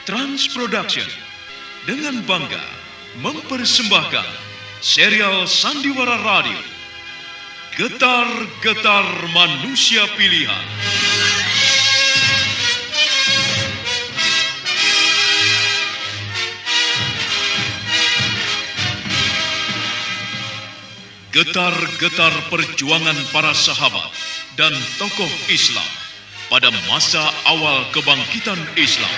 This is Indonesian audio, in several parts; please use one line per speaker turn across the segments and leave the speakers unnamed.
Trans Production dengan bangga mempersembahkan serial Sandiwara Radio Getar-Getar Manusia Pilihan. Getar-getar perjuangan para sahabat dan tokoh Islam pada masa awal kebangkitan Islam.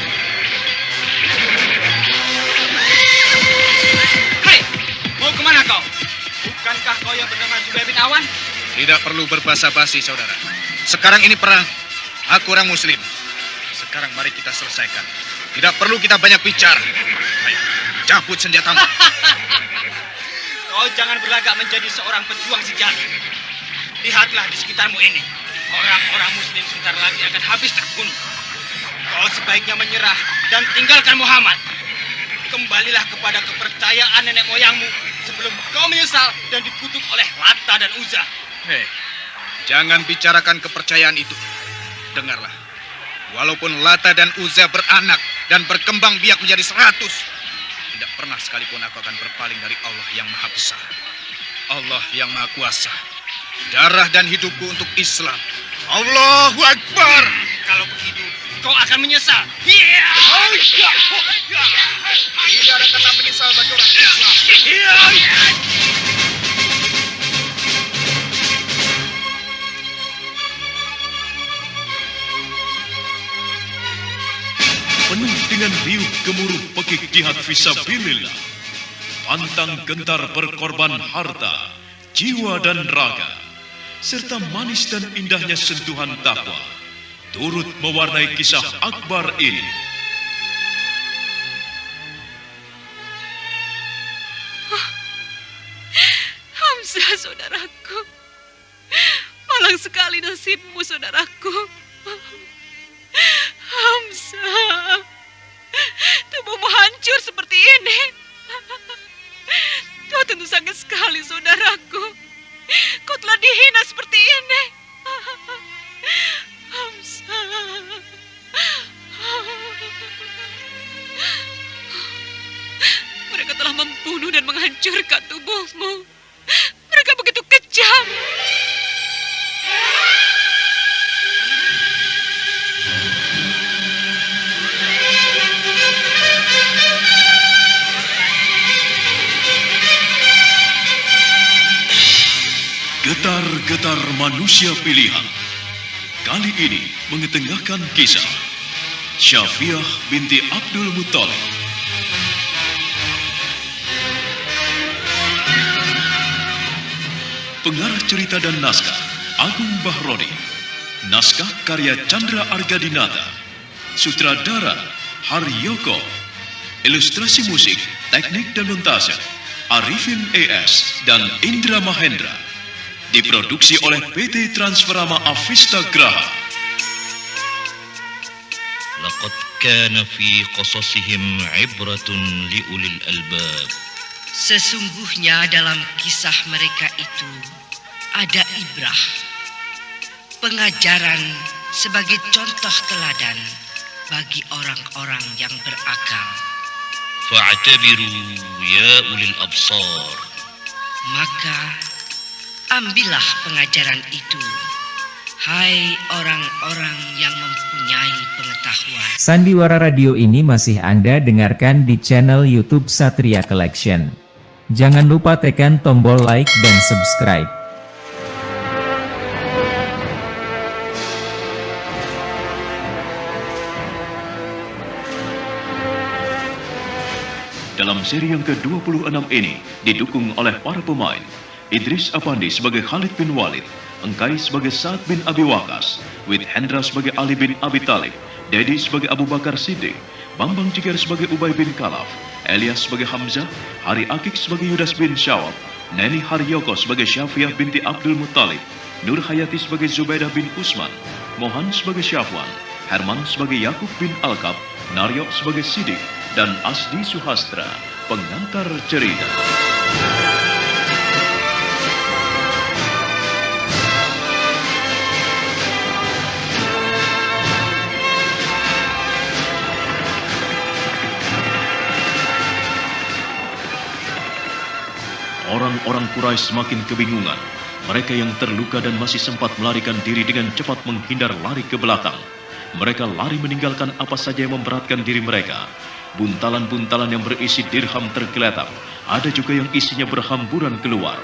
Mau kemana kau? Bukankah kau yang bernama Zubair bin Awan?
Tidak perlu berbasa-basi, saudara. Sekarang ini perang. Aku orang Muslim. Sekarang mari kita selesaikan. Tidak perlu kita banyak bicara. Ayo, cabut senjatamu.
Kau jangan berlagak menjadi seorang pejuang sejati. Lihatlah di sekitarmu ini. Orang-orang Muslim sebentar lagi akan habis terbunuh. Kau sebaiknya menyerah dan tinggalkan Muhammad. Kembalilah kepada kepercayaan nenek moyangmu sebelum kau menyesal dan dikutuk oleh Lata dan Uzza.
Hei, jangan bicarakan kepercayaan itu. Dengarlah, walaupun Lata dan Uzza beranak dan berkembang biak menjadi 100, tidak pernah sekalipun aku akan berpaling dari Allah yang Maha Besar. Allah yang Maha Kuasa. Darah dan hidupku untuk Islam. Allahu Akbar.
Kalau begitu, kau akan menyesal.
Tidak ada kata menyesal bagi orang Islam.
Penuh dengan riuh gemuruh pekik jihad fisabilillah, pantang gentar berkorban harta, jiwa dan raga, serta manis dan indahnya sentuhan takwa turut mewarnai kisah akbar ini.
Hamzah, saudaraku. Malang sekali nasibmu, saudaraku. Hamzah, tubuhmu hancur seperti ini. Kau tentu sakit sekali, saudaraku. Kau telah dihina seperti ini. Hamzah. Mereka telah membunuh dan menghancurkan tubuhmu. Mereka begitu kejam.
Getar-getar manusia pilihan kali ini mengetengahkan kisah Syafiah binti Abdul Muttalib. Pengarah cerita dan naskah Agung Bahrodi. Naskah karya Chandra Argadinata. Sutradara Haryoko. Ilustrasi musik, teknik dan montase Arifin ES dan Indra Mahendra. Diproduksi oleh PT Transferama Avista Graha.
Laqad kana fi qasasihim ibratun liulil albab.
Sesungguhnya dalam kisah mereka itu ada ibrah, pengajaran sebagai contoh teladan bagi orang-orang yang berakal.
Fa'tabiru ya ulil absar.
Maka ambillah pengajaran itu, hai orang-orang yang mempunyai pengetahuan.
Sandiwara Radio ini masih Anda dengarkan di channel YouTube Satria Collection. Jangan lupa tekan tombol like dan subscribe.
Dalam seri yang ke-26 ini didukung oleh para pemain Idris Apandi sebagai Khalid bin Walid, Engkai sebagai Sa'ad bin Abi Waqqas, Wid Hendra sebagai Ali bin Abi Thalib, Dedi sebagai Abu Bakar Siddiq, Bambang Jigar sebagai Ubay bin Khalaf, Elias sebagai Hamzah, Hari Akik sebagai Yudas bin Syawab, Neni Haryoko sebagai Syafiah binti Abdul Muttalib, Nur Hayati sebagai Zubaidah bin Usman, Mohan sebagai Syafwan, Herman sebagai Yakub bin Alkab, Naryo sebagai Sidik, dan Asdi Suhastra, pengantar cerita. Orang-orang Quraisy semakin kebingungan. Mereka yang terluka dan masih sempat melarikan diri dengan cepat menghindar lari ke belakang. Mereka lari meninggalkan apa saja yang memberatkan diri mereka. Buntalan-buntalan yang berisi dirham tergeletak. Ada juga yang isinya berhamburan keluar.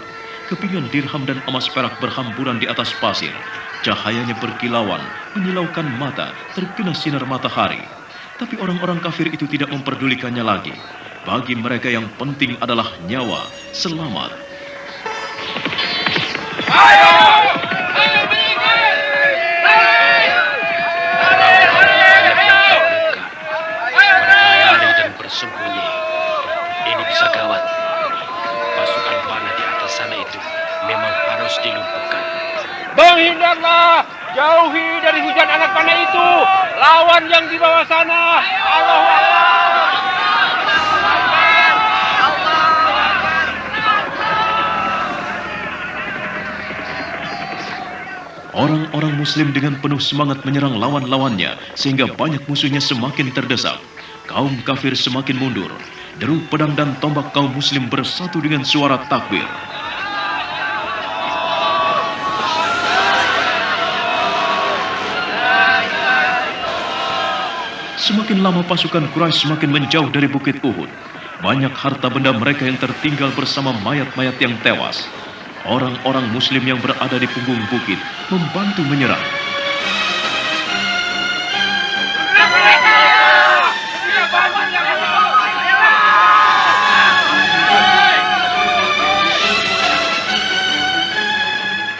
Kepingan dirham dan emas perak berhamburan di atas pasir. Cahayanya berkilauan, menyilaukan mata, terkena sinar matahari. Tapi orang-orang kafir itu tidak memperdulikannya lagi. Bagi mereka yang penting adalah nyawa, selamat.
Lari dan bersembunyi. Ini bisa gawat. Pasukan panah di atas sana itu memang harus dilumpuhkan.
Menghindarlah, jauhi dari hujan anak panah itu. Lawan yang di bawah sana. Allahu Akbar.
Orang-orang muslim dengan penuh semangat menyerang lawan-lawannya sehingga banyak musuhnya semakin terdesak. Kaum kafir semakin mundur. Deru pedang dan tombak kaum muslim bersatu dengan suara takbir. Semakin lama pasukan Quraisy semakin menjauh dari bukit Uhud. Banyak harta benda mereka yang tertinggal bersama mayat-mayat yang tewas. Orang-orang muslim yang berada di punggung bukit membantu menyerang.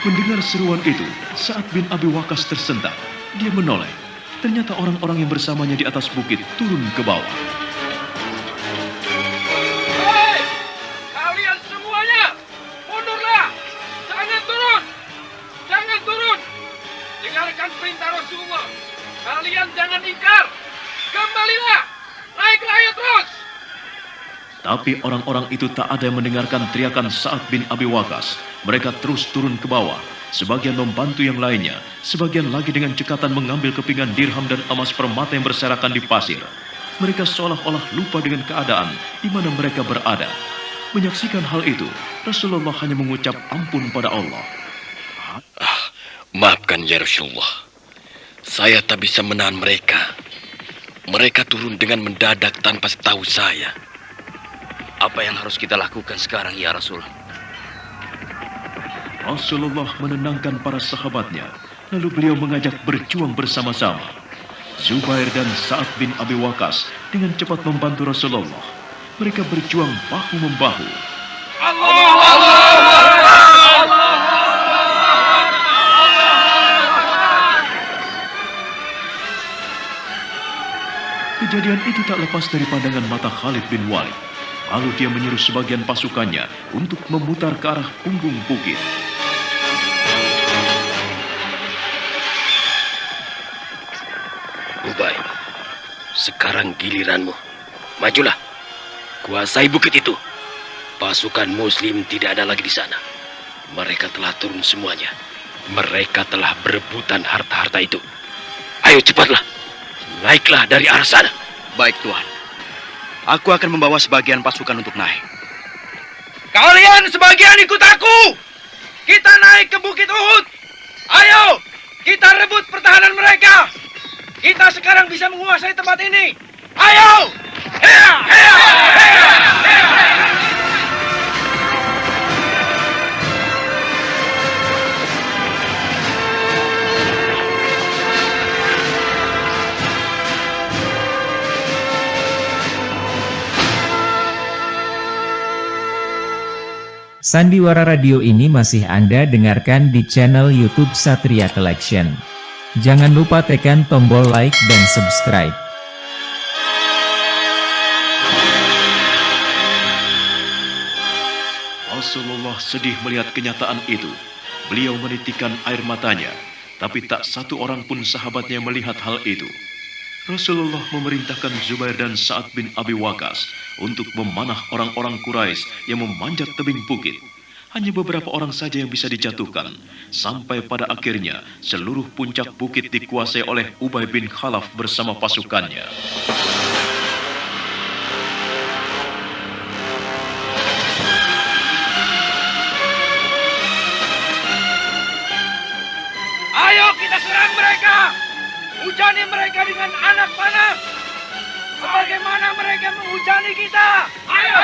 Mendengar seruan itu, Sa'ad bin Abi Waqqas tersentak. Dia menoleh. Ternyata orang-orang yang bersamanya di atas bukit turun ke bawah.
Kalian jangan ingkar. Kembalilah. Naiklah ayo terus.
Tapi orang-orang itu tak ada yang mendengarkan teriakan Sa'ad bin Abi Waqqas. Mereka terus turun ke bawah. Sebagian membantu yang lainnya. Sebagian lagi dengan cekatan mengambil kepingan dirham dan emas permata yang berserakan di pasir. Mereka seolah-olah lupa dengan keadaan di mana mereka berada. Menyaksikan hal itu, Rasulullah hanya mengucap ampun pada Allah.
Maafkan ya Rasulullah. Saya tak bisa menahan mereka. Mereka turun dengan mendadak tanpa setahu saya. Apa yang harus kita lakukan sekarang ya Rasul?
Rasulullah menenangkan para sahabatnya. Lalu beliau mengajak berjuang bersama-sama. Zubair dan Sa'ad bin Abi Waqqas dengan cepat membantu Rasulullah. Mereka berjuang bahu-membahu. Kejadian itu tak lepas dari pandangan mata Khalid bin Walid. Lalu dia menyuruh sebagian pasukannya untuk memutar ke arah punggung bukit.
Ubay, sekarang giliranmu. Majulah, kuasai bukit itu. Pasukan muslim tidak ada lagi di sana. Mereka telah turun semuanya. Mereka telah berebutan harta-harta itu. Ayo cepatlah, naiklah dari arah sana.
Baik Tuhan. Aku akan membawa sebagian pasukan untuk naik. Kalian sebagian ikut aku. Kita naik ke Bukit Uhud. Ayo, kita rebut pertahanan mereka. Kita sekarang bisa menguasai tempat ini. Ayo! Hea, hea, hea, hea.
Sandiwara Radio ini masih Anda dengarkan di channel YouTube Satria Collection. Jangan lupa tekan tombol like dan subscribe.
Rasulullah sedih melihat kenyataan itu. Beliau menitikkan air matanya, tapi tak satu orang pun sahabatnya melihat hal itu. Rasulullah memerintahkan Zubair dan Sa'ad bin Abi Waqqas untuk memanah orang-orang Quraisy yang memanjat tebing bukit. Hanya beberapa orang saja yang bisa dijatuhkan, sampai pada akhirnya seluruh puncak bukit dikuasai oleh Ubay bin Khalaf bersama pasukannya.
Ayo kita serang mereka. Hujani mereka dengan anak panah. Sebagaimana mereka menghujani kita. Ayo.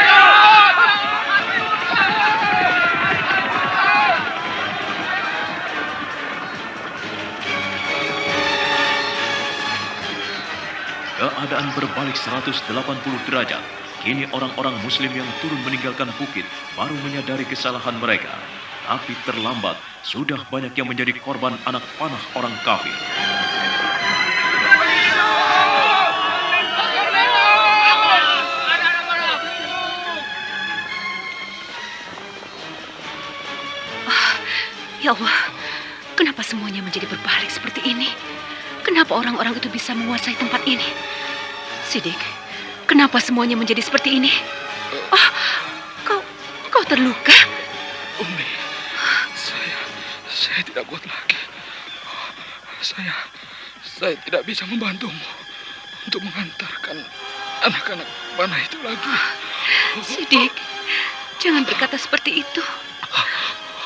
Keadaan berbalik 180 derajat. Kini orang-orang Muslim yang turun meninggalkan bukit baru menyadari kesalahan mereka. Tapi terlambat, sudah banyak yang menjadi korban anak panah orang kafir.
Ya Allah, kenapa semuanya menjadi berbalik seperti ini? Kenapa orang-orang itu bisa menguasai tempat ini? Siddiq, kenapa semuanya menjadi seperti ini? Oh, kau terluka?
Umi, saya tidak kuat lagi. Saya tidak bisa membantumu untuk mengantarkan anak-anak panah itu lagi.
Siddiq, jangan berkata seperti itu.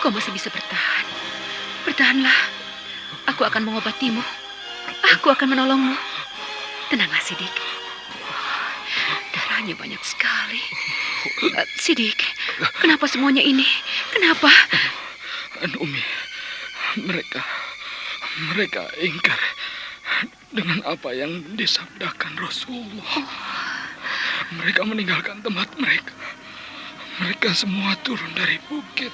Kau masih bisa bertahan. Bertahanlah. Aku akan mengobatimu. Aku akan menolongmu. Tenanglah, Siddiq. Darahnya banyak sekali. Siddiq, kenapa semuanya ini? Kenapa?
Umi, mereka ingkar dengan apa yang disabdakan Rasulullah. Mereka meninggalkan tempat mereka. Mereka semua turun dari bukit.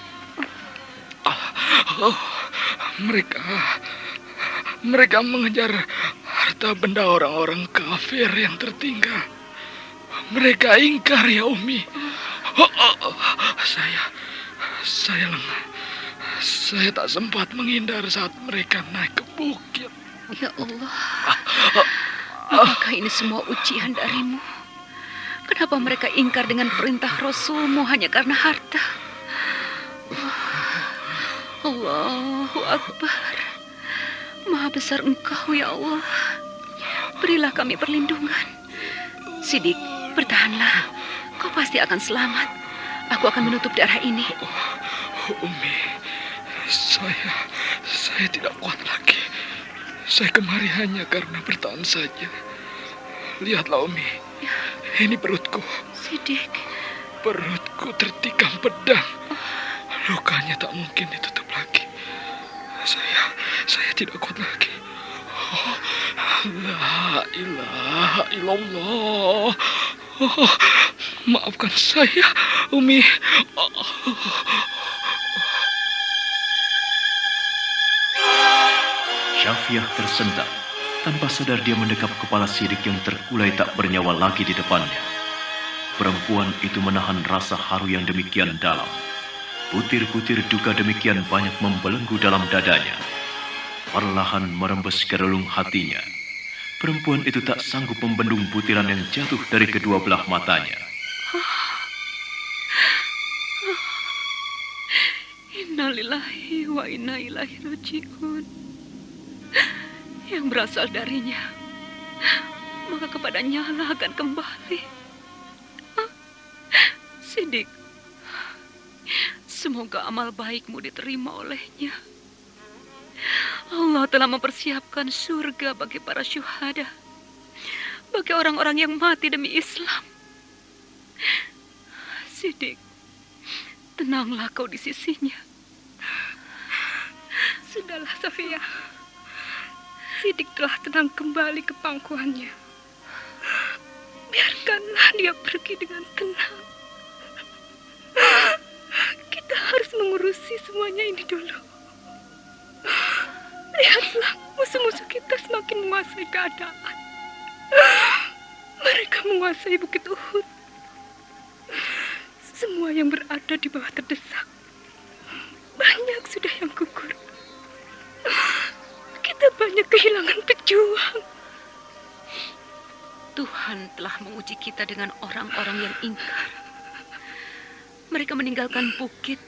Mereka mengejar harta benda orang-orang kafir yang tertinggal. Mereka ingkar, ya Umi. Saya lengah. Saya tak sempat menghindar saat mereka naik ke bukit.
Ya Allah, apakah ini semua ujian darimu? Kenapa mereka ingkar dengan perintah Rasulmu hanya karena harta? Allahu Akbar. Maha besar Engkau, ya Allah. Berilah kami perlindungan. Siddiq, bertahanlah. Kau pasti akan selamat. Aku akan menutup darah ini.
Umi, saya tidak kuat lagi. Saya kemari hanya karena bertahan saja. Lihatlah, Umi. Ini perutku.
Siddiq.
Perutku tertikam pedang. Lukanya tak mungkin ditutup lagi. Saya tidak kuat lagi. La ilaha illallah. Maafkan saya, Umi.
Syafiah tersentak. Tanpa sadar dia mendekap kepala Siddiq yang terkulai tak bernyawa lagi di depannya. Perempuan itu menahan rasa haru yang demikian dalam. Butir-butir duka demikian banyak membelenggu dalam dadanya. Perlahan merembes ke relung hatinya. Perempuan itu tak sanggup membendung butiran yang jatuh dari kedua belah matanya.
Innalillahi wa inna ilaihi raji'un. Yang berasal darinya, maka kepadanya Allah akan kembali. Siddiq, semoga amal baikmu diterima olehnya. Allah telah mempersiapkan surga bagi para syuhada, bagi orang-orang yang mati demi Islam. Siddiq, tenanglah kau di sisinya.
Sudahlah, Safia. Siddiq telah tenang kembali ke pangkuannya. Biarkanlah dia pergi dengan tenang. Kita harus mengurusi semuanya ini dulu. Lihatlah, musuh-musuh kita semakin menguasai keadaan. Mereka menguasai Bukit Uhud. Semua yang berada di bawah terdesak. Banyak sudah yang gugur. Kita banyak kehilangan pejuang.
Tuhan telah menguji kita dengan orang-orang yang ingkar. Mereka meninggalkan bukit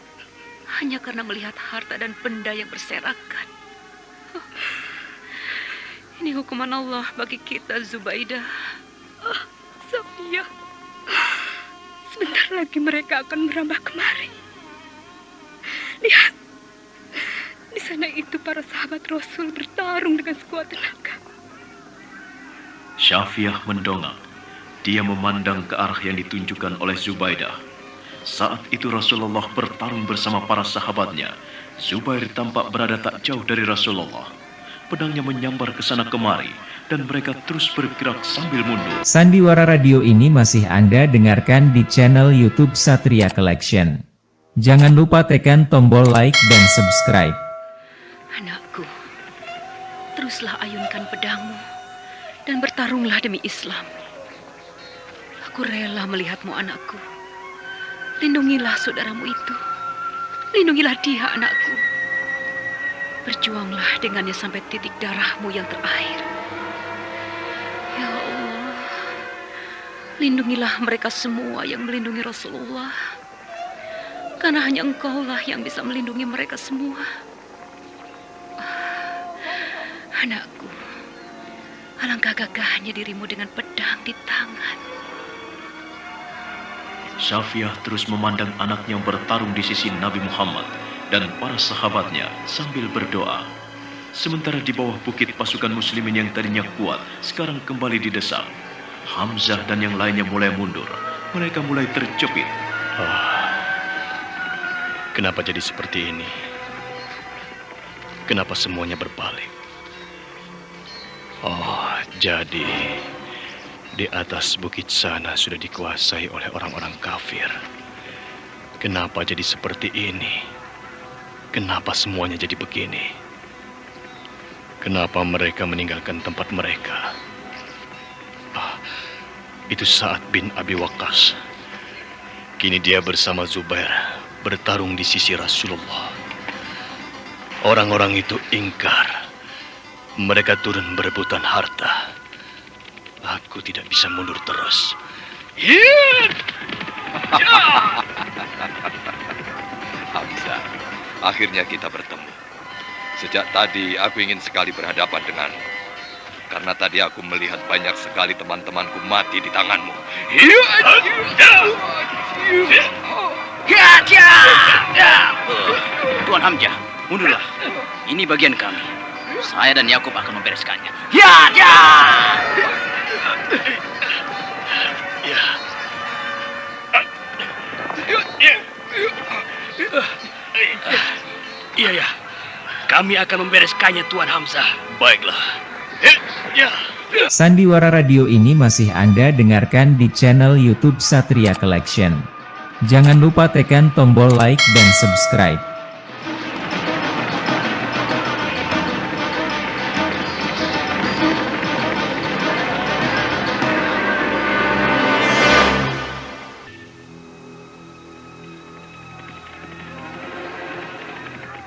hanya karena melihat harta dan benda yang berserakan. Ini hukuman Allah bagi kita, Zubaidah.
Safia, sebentar lagi mereka akan merambah kemari. Lihat, di sana itu para sahabat Rasul bertarung dengan sekuat tenaga.
Syafiah mendongak. Dia memandang ke arah yang ditunjukkan oleh Zubaidah. Saat itu Rasulullah bertarung bersama para sahabatnya. Zubair tampak berada tak jauh dari Rasulullah. Pedangnya menyambar ke sana kemari, dan mereka terus bergerak sambil mundur.
Sandiwara Radio ini masih Anda dengarkan di channel YouTube Satria Collection. Jangan lupa tekan tombol like dan subscribe.
Anakku, teruslah ayunkan pedangmu dan bertarunglah demi Islam. Aku rela melihatmu, anakku. Lindungilah saudaramu itu. Lindungilah dia, anakku. Berjuanglah dengannya sampai titik darahmu yang terakhir. Ya Allah, lindungilah mereka semua yang melindungi Rasulullah. Karena hanya Engkaulah yang bisa melindungi mereka semua. Anakku, alangkah gagahnya dirimu dengan pedang di tangan.
Syafiah terus memandang anaknya yang bertarung di sisi Nabi Muhammad dan para sahabatnya sambil berdoa. Sementara di bawah bukit pasukan muslimin yang tadinya kuat sekarang kembali didesak. Hamzah dan yang lainnya mulai mundur. Mereka mulai terjepit.
Kenapa jadi seperti ini? Kenapa semuanya berbalik? Oh, jadi di atas bukit sana sudah dikuasai oleh orang-orang kafir. Kenapa jadi seperti ini? Kenapa semuanya jadi begini? Kenapa mereka meninggalkan tempat mereka? Itu Sa'ad bin Abi Waqqas. Kini dia bersama Zubair bertarung di sisi Rasulullah. Orang-orang itu ingkar. Mereka turun berebutan harta. Aku tidak bisa mundur terus.
Hamzah, akhirnya kita bertemu. Sejak tadi aku ingin sekali berhadapan denganmu. Karena tadi aku melihat banyak sekali teman-temanku mati di tanganmu.
Tuan Hamzah, mundurlah. Ini bagian kami. Saya dan Yakub akan membereskannya. Iya. Kami akan membereskannya, Tuan Hamzah.
Baiklah.
Sandiwara Radio ini masih Anda dengarkan di channel YouTube Satria Collection. Jangan lupa tekan tombol like dan subscribe.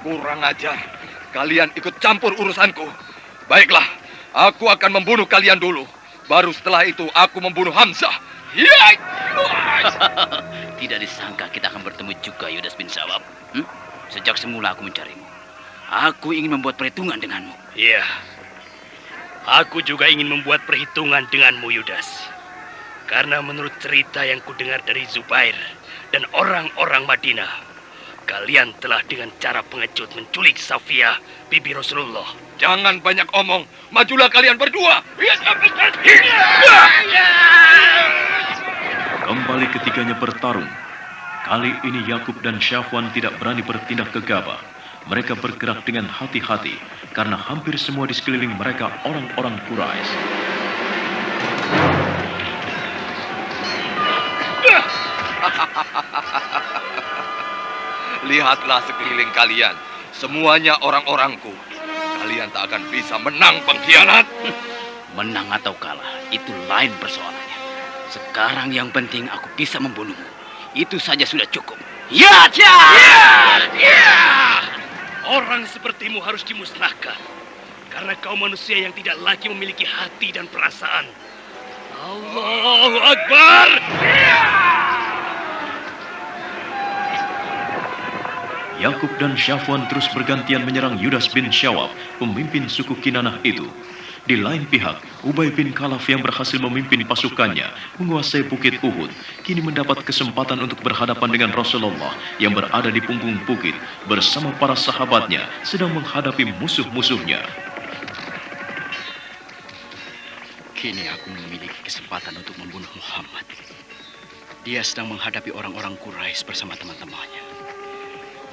Kurang ajar. Kalian ikut campur urusanku. Baiklah, aku akan membunuh kalian dulu. Baru setelah itu aku membunuh Hamzah.
Tidak disangka kita akan bertemu juga, Yudas bin Sawab. Sejak semula aku mencarimu. Aku ingin membuat perhitungan denganmu.
Iya. Aku juga ingin membuat perhitungan denganmu, Yudas. Karena menurut cerita yang kudengar dari Zubair dan orang-orang Madinah, kalian telah dengan cara pengecut menculik Safiyah, bibi Rasulullah.
Jangan banyak omong. Majulah kalian berdua.
Kembali ketiganya bertarung. Kali ini Yakub dan Syafwan tidak berani bertindak gegabah. Mereka bergerak dengan hati-hati karena hampir semua di sekeliling mereka orang-orang Quraisy.
Lihatlah sekeliling kalian. Semuanya orang-orangku. Kalian tak akan bisa menang, pengkhianat.
Menang atau kalah, itu lain persoalannya. Sekarang yang penting aku bisa membunuhmu. Itu saja sudah cukup.
Orang sepertimu harus dimusnahkan. Karena kau manusia yang tidak lagi memiliki hati dan perasaan. Allahu Akbar!
Yakub dan Syafwan terus bergantian menyerang Yudas bin Syawab, pemimpin suku Kinanah itu. Di lain pihak, Ubay bin Khalaf yang berhasil memimpin pasukannya menguasai Bukit Uhud, kini mendapat kesempatan untuk berhadapan dengan Rasulullah yang berada di punggung bukit bersama para sahabatnya sedang menghadapi musuh-musuhnya.
Kini aku memiliki kesempatan untuk membunuh Muhammad. Dia sedang menghadapi orang-orang Quraisy bersama teman-temannya.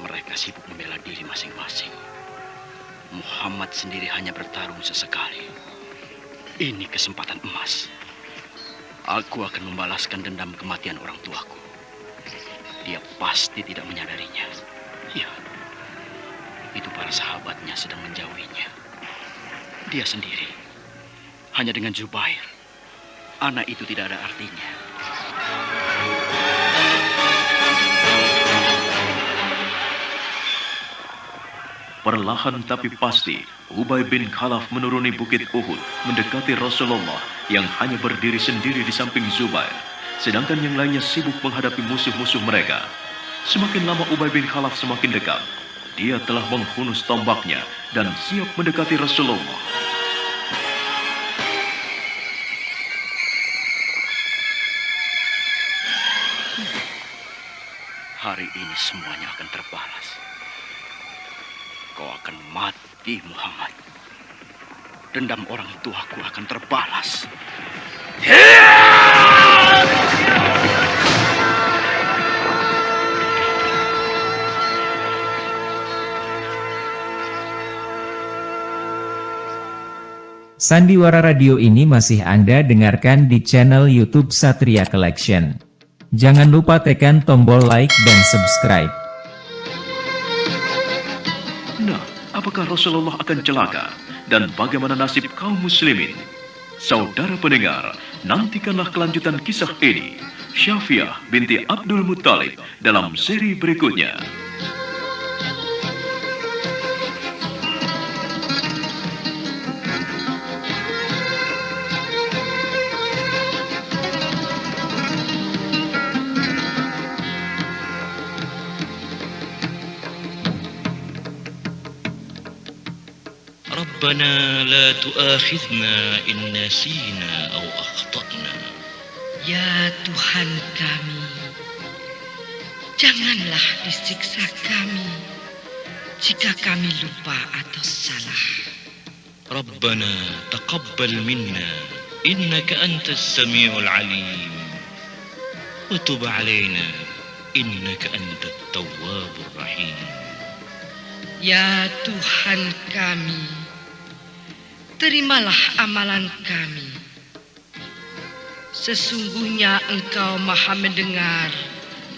Mereka sibuk membela diri masing-masing. Muhammad sendiri hanya bertarung sesekali. Ini kesempatan emas. Aku akan membalaskan dendam kematian orang tuaku. Dia pasti tidak menyadarinya. Ya, itu para sahabatnya sedang menjauhinya. Dia sendiri, hanya dengan Zubair, anak itu tidak ada artinya.
Perlahan tapi pasti, Ubay bin Khalaf menuruni Bukit Uhud, mendekati Rasulullah yang hanya berdiri sendiri di samping Zubair, sedangkan yang lainnya sibuk menghadapi musuh-musuh mereka. Semakin lama Ubay bin Khalaf semakin dekat. Dia telah menghunus tombaknya dan siap mendekati Rasulullah.
Hari ini semuanya akan terbalas. Kau akan mati, Muhammad. Dendam orang tuaku akan terbalas.
Sandiwara Radio ini masih Anda dengarkan di channel YouTube Satria Collection. Jangan lupa tekan tombol like dan subscribe.
Nah, apakah Rasulullah akan celaka? Dan bagaimana nasib kaum muslimin? Saudara pendengar, nantikanlah kelanjutan kisah ini. Syafiah binti Abdul Muttalib dalam seri berikutnya.
ربنا لا تؤاخذنا إن نسينا أو أخطأنا.
Ya Tuhan kami, janganlah disiksa kami jika kami lupa atau salah.
ربنا تقبل منا إنك أنت السميع العليم وتب علينا إنك أنت التواب الرحيم.
Ya Tuhan kami, terimalah amalan kami. Sesungguhnya Engkau Maha mendengar,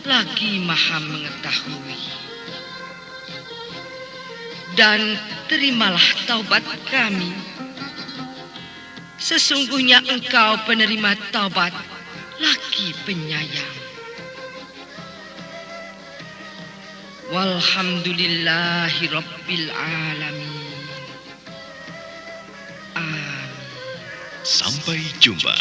lagi Maha mengetahui. Dan terimalah taubat kami. Sesungguhnya Engkau penerima taubat, lagi penyayang. Walhamdulillahi Rabbil Alamin. Amin.
Sampai jumpa.